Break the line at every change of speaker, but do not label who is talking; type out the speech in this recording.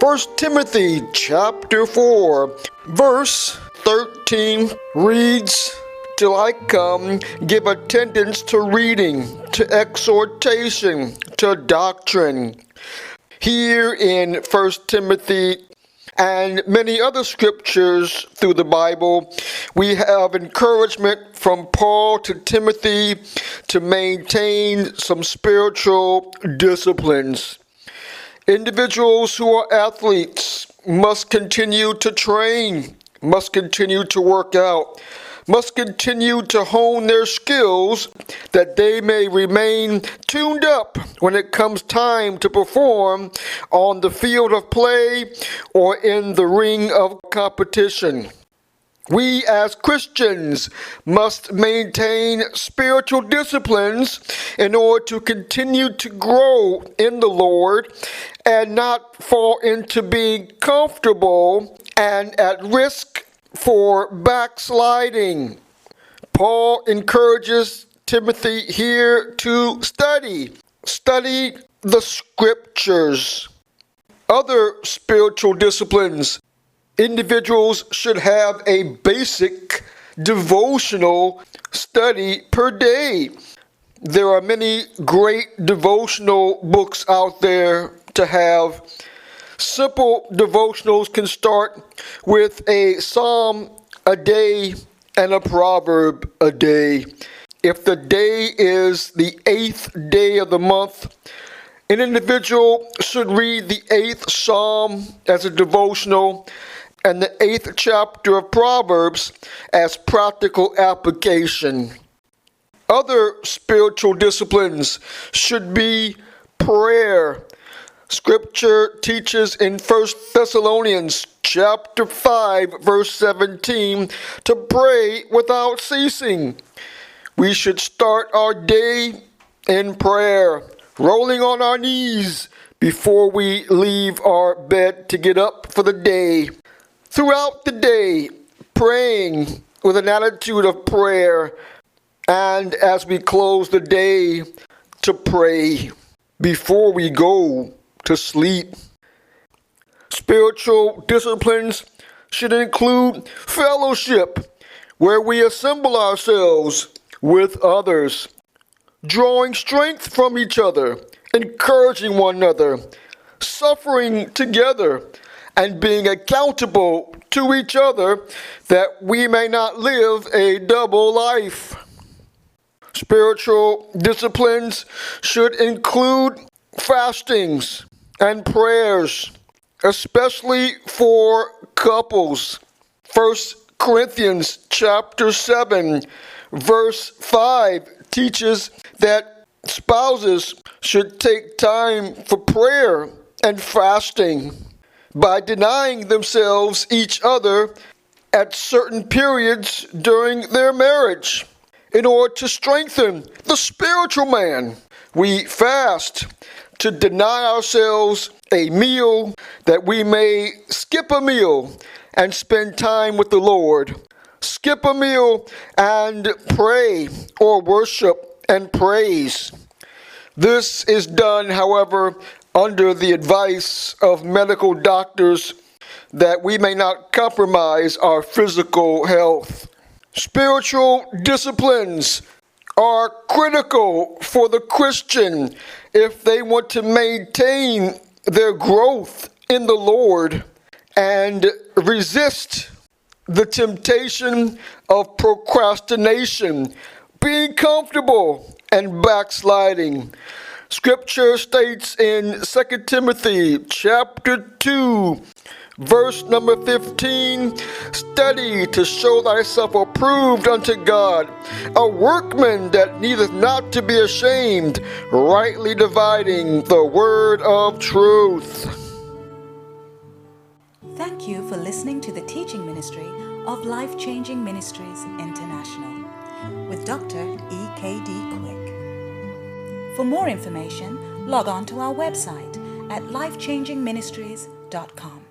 1 Timothy chapter 4, verse 13 reads, "Till I come, give attendance to reading, to exhortation, to doctrine." Here in 1 Timothy and many other scriptures through the Bible, we have encouragement from Paul to Timothy to maintain some spiritual disciplines. Individuals who are athletes must continue to train, must continue to work out, must continue to hone their skills that they may remain tuned up when it comes time to perform on the field of play or in the ring of competition. We as Christians must maintain spiritual disciplines in order to continue to grow in the Lord and not fall into being comfortable and at risk for backsliding. Paul encourages Timothy here to study the scriptures. Other spiritual disciplines. Individuals should have a basic devotional study per day. There are many great devotional books out there to have. Simple devotionals can start with a psalm a day and a proverb a day. If the day is the 8th day of the month, an individual should read the 8th psalm as a devotional and the 8th chapter of Proverbs as practical application. Other spiritual disciplines should be prayer. Scripture teaches in 1 Thessalonians chapter 5 verse 17 to pray without ceasing. We should start our day in prayer, rolling on our knees before we leave our bed to get up for the day. Throughout the day, praying with an attitude of prayer, and as we close the day, to pray before we go to sleep. Spiritual disciplines should include fellowship, where we assemble ourselves with others, drawing strength from each other, encouraging one another, suffering together, and being accountable to each other that we may not live a double life. Spiritual disciplines should include fastings and prayers, especially for couples. 1 Corinthians chapter 7 verse 5 teaches that spouses should take time for prayer and fasting by denying themselves each other at certain periods during their marriage in order to strengthen the spiritual man. We fast to deny ourselves a meal that we may skip a meal and spend time with the Lord. Skip a meal and pray or worship and praise. This is done, however, under the advice of medical doctors that we may not compromise our physical health. Spiritual disciplines are critical for the Christian if they want to maintain their growth in the Lord and resist the temptation of procrastination, being comfortable, and backsliding. Scripture states in 2 Timothy chapter 2, verse number 15, "Study to show thyself approved unto God, a workman that needeth not to be ashamed, rightly dividing the word of truth."
Thank you for listening to the teaching ministry of Life Changing Ministries International with Dr. E.K.D. Quick. For more information, log on to our website at lifechangingministries.com.